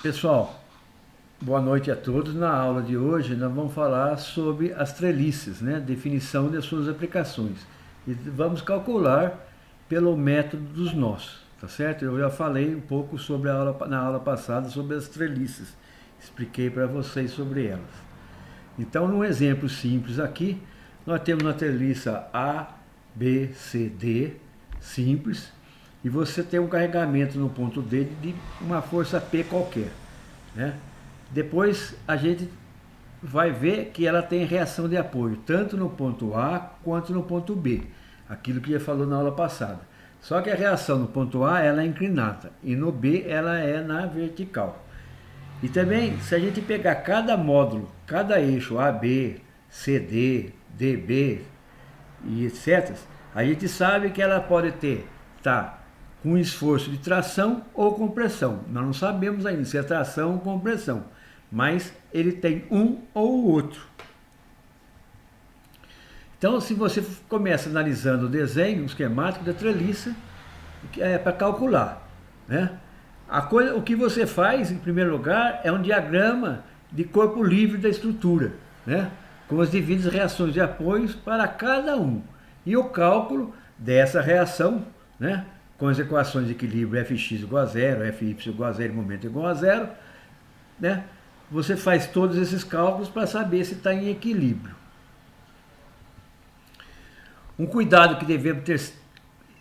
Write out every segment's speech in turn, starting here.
Pessoal, boa noite a todos. Na aula de hoje nós vamos falar sobre as treliçes, né? Definição de suas aplicações. E vamos calcular pelo método dos nós, tá certo? Eu já falei um pouco sobre na aula passada sobre as treliçes. Expliquei para vocês sobre elas. Então, num exemplo simples aqui, nós temos uma treliça A, B, C, D, simples, e você tem um carregamento no ponto D de uma força P qualquer, né? Depois a gente vai ver que ela tem reação de apoio, tanto no ponto A quanto no ponto B, aquilo que já falou na aula passada. Só que a reação no ponto A ela é inclinada e no B ela é na vertical. E também, se a gente pegar cada módulo, cada eixo AB, CD, DB e etc., a gente sabe que ela pode estar com esforço de tração ou compressão. Nós não sabemos ainda se é tração ou compressão, mas ele tem um ou o outro. Então, se você começa analisando o desenho, o esquemático da treliça, é para calcular, né? O que você faz, em primeiro lugar, é um diagrama de corpo livre da estrutura, né? Com as devidas reações de apoios para cada um. E o cálculo dessa reação, né? Com as equações de equilíbrio Fx igual a zero, Fy igual a zero e momento igual a zero, né? Você faz todos esses cálculos para saber se está em equilíbrio. Um cuidado que devemos ter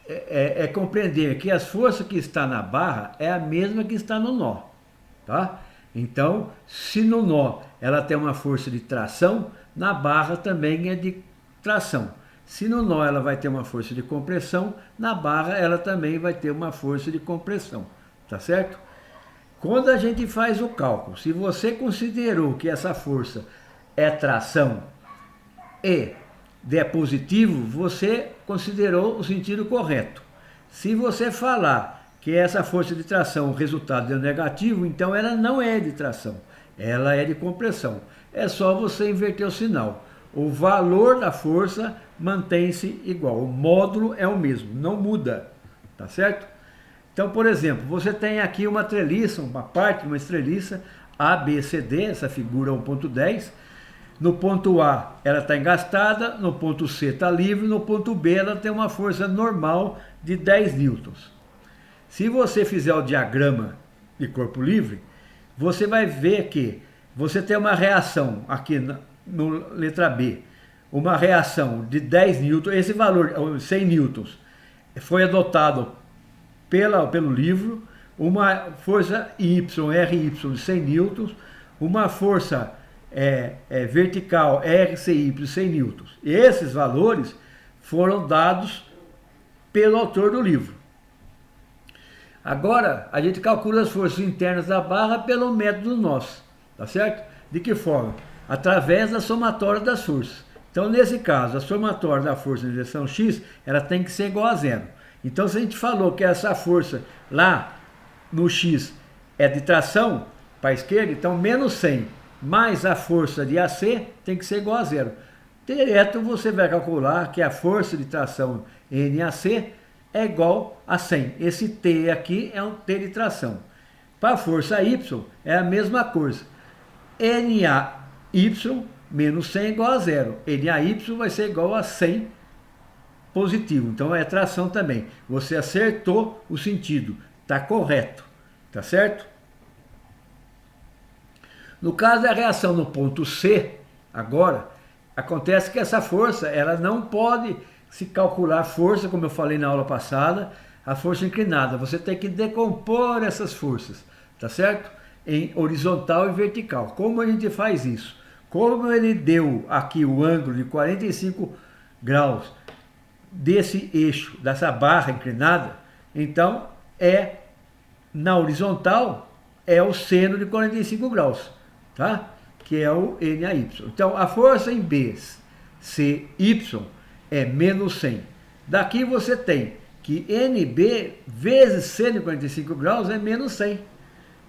é compreender que as forças que está na barra é a mesma que está no nó, tá? Então, se no nó ela tem uma força de tração, na barra também é de tração. Se no nó ela vai ter uma força de compressão, na barra ela também vai ter uma força de compressão, tá certo? Quando a gente faz o cálculo, se você considerou que essa força é tração e é positivo, você considerou o sentido correto. Se você falar que essa força de tração, o resultado é negativo, então ela não é de tração, ela é de compressão. É só você inverter o sinal. O valor da força mantém-se igual, o módulo é o mesmo, não muda, tá certo? Então, por exemplo, você tem aqui uma treliça, uma parte de uma treliça ABCD, essa figura 1.10. No ponto A ela está engastada, no ponto C está livre, no ponto B ela tem uma força normal de 10 newtons. Se você fizer o diagrama de corpo livre, você vai ver que você tem uma reação aqui no letra B, uma reação de 10 newtons, esse valor, 100 newtons, foi adotado pelo livro, uma força RY de 100 newtons, uma força vertical RCY de 100 newtons. E esses valores foram dados pelo autor do livro. Agora, a gente calcula as forças internas da barra pelo método nosso, tá certo? De que forma? Através da somatória das forças. Então, nesse caso, a somatória da força em direção X, ela tem que ser igual a zero. Então, se a gente falou que essa força lá no X é de tração para a esquerda, então menos 100 mais a força de AC tem que ser igual a zero. Direto você vai calcular que a força de tração NAC é igual a 100. Esse T aqui é um T de tração. Para a força Y é a mesma coisa. NAY menos 100 é igual a zero. NAY vai ser igual a 100 positivo. Então é tração também. Você acertou o sentido. Está correto. Tá certo? No caso da reação no ponto C, agora, acontece que essa força, ela não pode se calcular força, como eu falei na aula passada, a força inclinada. Você tem que decompor essas forças, tá certo? Em horizontal e vertical. Como a gente faz isso? Como ele deu aqui o ângulo de 45 graus desse eixo, dessa barra inclinada, então na horizontal é o seno de 45 graus. Tá? Que é o NAY. Então, a força em B, CY, é menos 100. Daqui você tem que NB vezes seno de 45 graus é menos 100.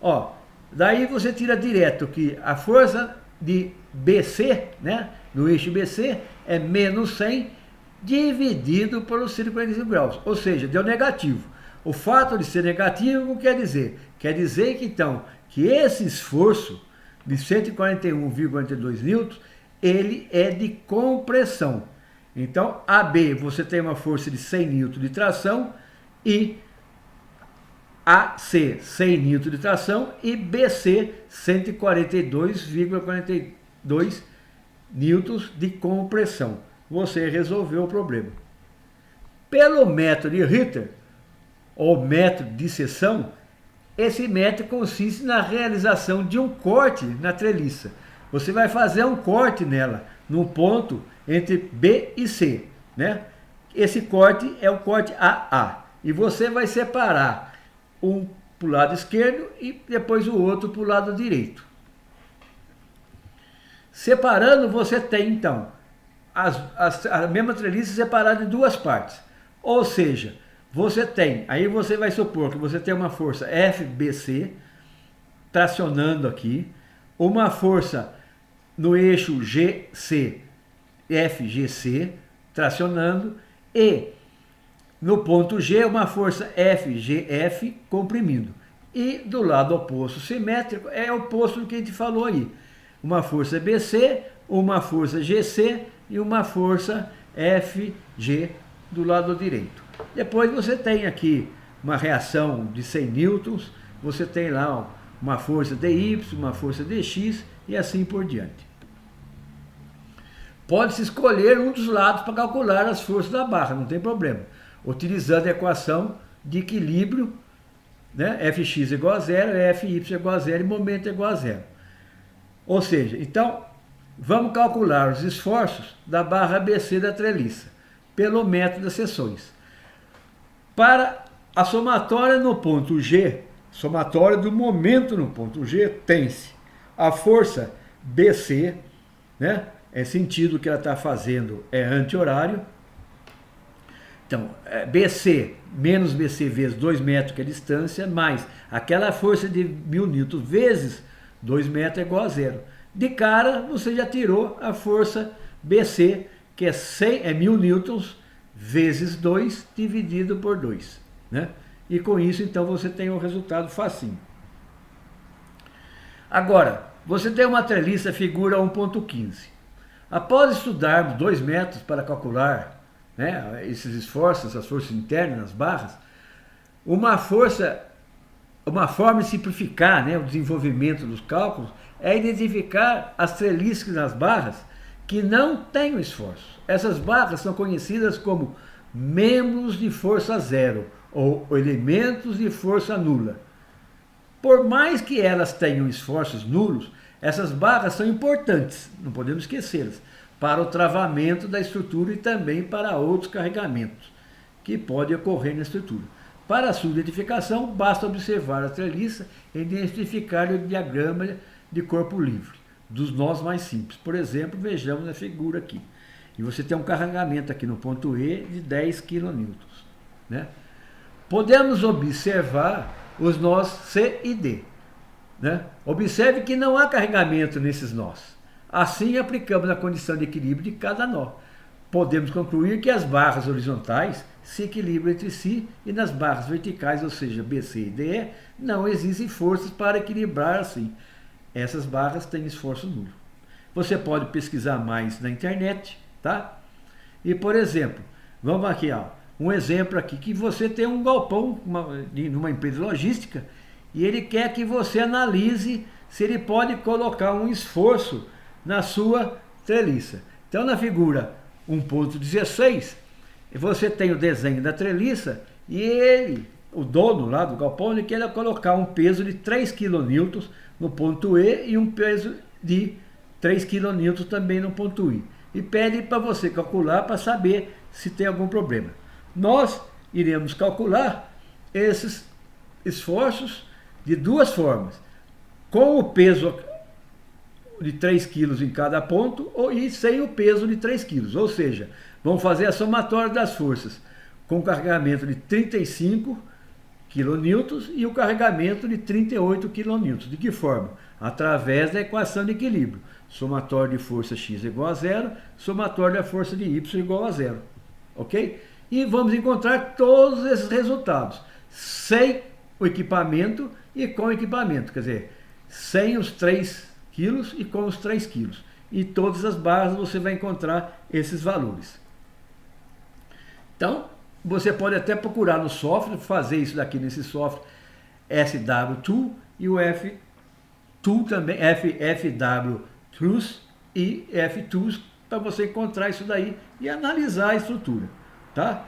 Ó, daí você tira direto que a força de BC, né, no eixo BC, é menos 100 dividido pelo seno de 45 graus. Ou seja, deu negativo. O fato de ser negativo, o que quer dizer? Quer dizer que, então, que esse esforço de 141,42 newtons, ele é de compressão. Então, AB, você tem uma força de 100 newtons de tração, e AC, 100 newtons de tração, e BC, 142,42 newtons de compressão. Você resolveu o problema. Pelo método de Ritter, ou método de seção, esse método consiste na realização de um corte na treliça. Você vai fazer um corte nela, num ponto entre B e C, né? Esse corte é o corte AA. E você vai separar um para o lado esquerdo e depois o outro para o lado direito. Separando, você tem então a mesma treliça separada em duas partes. Ou seja, você tem, aí você vai supor que você tem uma força FBC tracionando aqui, uma força no eixo GC, FGC tracionando, e no ponto G uma força FGF comprimindo. E do lado oposto simétrico é o oposto do que a gente falou aí. Uma força BC, uma força GC e uma força FG do lado direito. Depois você tem aqui uma reação de 100 newtons, você tem lá uma força DY, uma força DX e assim por diante. Pode-se escolher um dos lados para calcular as forças da barra, não tem problema. Utilizando a equação de equilíbrio, né? Fx igual a zero, Fy igual a zero e momento igual a zero. Ou seja, então, vamos calcular os esforços da barra ABC da treliça, pelo método das seções. Para a somatória no ponto G, somatória do momento no ponto G, tem-se a força BC, né? É sentido que ela está fazendo é anti-horário. Então, BC menos BC vezes 2 metros, que é a distância, mais aquela força de 1000 newtons vezes 2 metros é igual a zero. De cara, você já tirou a força BC, que é 1000 newtons vezes 2 dividido por 2. Né? E com isso, então, você tem um resultado facinho. Agora, você tem uma treliça figura 1.15. Após estudarmos 2 métodos para calcular, né, esses esforços, as forças internas nas barras, uma forma de simplificar, né, o desenvolvimento dos cálculos é identificar as treliças nas barras que não têm esforço. Essas barras são conhecidas como membros de força zero ou elementos de força nula. Por mais que elas tenham esforços nulos, essas barras são importantes, não podemos esquecê-las, para o travamento da estrutura e também para outros carregamentos que podem ocorrer na estrutura. Para a sua identificação, basta observar a treliça e identificar o diagrama de corpo livre, dos nós mais simples. Por exemplo, vejamos a figura aqui. E você tem um carregamento aqui no ponto E de 10 kN. Né? Podemos observar os nós C e D. Né? Observe que não há carregamento nesses nós. Assim, aplicamos a condição de equilíbrio de cada nó. Podemos concluir que as barras horizontais se equilibram entre si e nas barras verticais, ou seja, BC e DE, não existem forças para equilibrar assim. Essas barras têm esforço nulo. Você pode pesquisar mais na internet, tá? E, por exemplo, vamos aqui, ó, um exemplo aqui, que você tem um galpão numa empresa logística e ele quer que você analise se ele pode colocar um esforço na sua treliça. Então, na figura 1.16, você tem o desenho da treliça e ele, o dono lá do galpão, ele quer colocar um peso de 3 kN no ponto E e um peso de 3 kN também no ponto I. E pede para você calcular para saber se tem algum problema. Nós iremos calcular esses esforços de duas formas. Com o peso de 3 kg em cada ponto e sem o peso de 3 kg. Ou seja, vamos fazer a somatória das forças com o carregamento de 35 kN e o carregamento de 38 kN. De que forma? Através da equação de equilíbrio. Somatório de força x igual a zero, somatório da força de y igual a zero. Ok? E vamos encontrar todos esses resultados sem o equipamento e com o equipamento. Quer dizer, sem os 3 quilos e com os 3 quilos. E todas as barras você vai encontrar esses valores. Então, você pode até procurar no software, fazer isso daqui nesse software SW2 e o F2 também, FW Truth e F2, para você encontrar isso daí e analisar a estrutura, tá?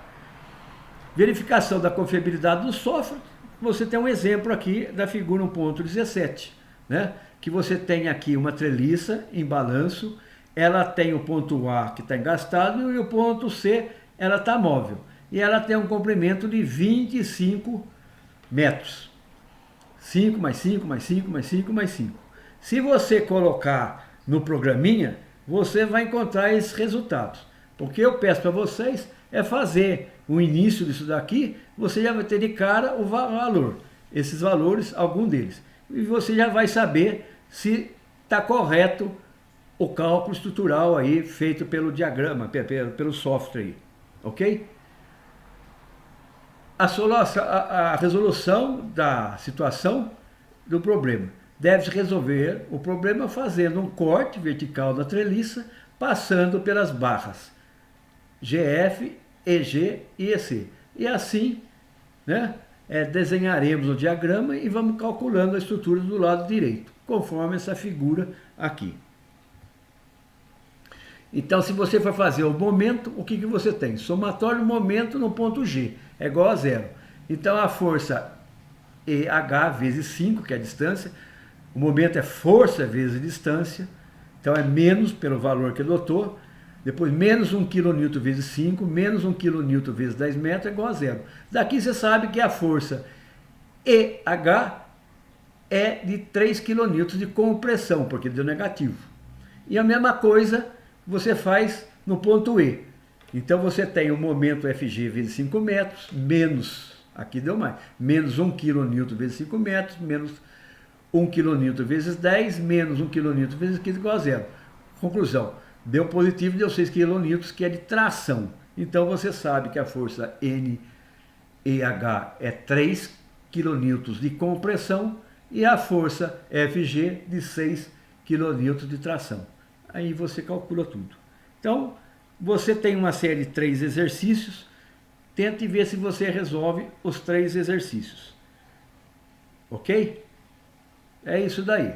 Verificação da confiabilidade do software, você tem um exemplo aqui da figura 1.17, né? Que você tem aqui uma treliça em balanço, ela tem o ponto A que está engastado e o ponto C ela está móvel. E ela tem um comprimento de 25 metros. 5 mais 5 mais 5 mais 5 mais 5. Se você colocar no programinha, você vai encontrar esses resultados. O que eu peço para vocês é fazer o início disso daqui, você já vai ter de cara o valor. Esses valores, algum deles. E você já vai saber se está correto o cálculo estrutural aí feito pelo diagrama, pelo software aí. Ok? A resolução da situação do problema. Deve-se resolver o problema fazendo um corte vertical da treliça, passando pelas barras GF, EG e EC. E assim, né, desenharemos o diagrama e vamos calculando a estrutura do lado direito, conforme essa figura aqui. Então, se você for fazer o momento, o que você tem? Somatório momento no ponto G é igual a 0. Então, a força EH vezes 5, que é a distância. O momento é força vezes distância. Então, é menos pelo valor que adotou. Depois, menos 1 kN vezes 5, menos 1 kN vezes 10 metros é igual a 0. Daqui você sabe que a força EH é de 3 kN de compressão, porque deu negativo. E a mesma coisa você faz no ponto E. Então você tem o momento FG vezes 5 metros, menos, aqui deu mais, menos 1 kN vezes 5 metros, menos 1 kN vezes 10, menos 1 kN vezes 15 igual a 0. Conclusão, deu positivo, deu 6 kN, que é de tração. Então você sabe que a força NEH é 3 kN de compressão e a força FG de 6 kN de tração. Aí você calcula tudo. Então, você tem uma série de 3 exercícios, tente ver se você resolve os 3 exercícios. Ok? É isso daí.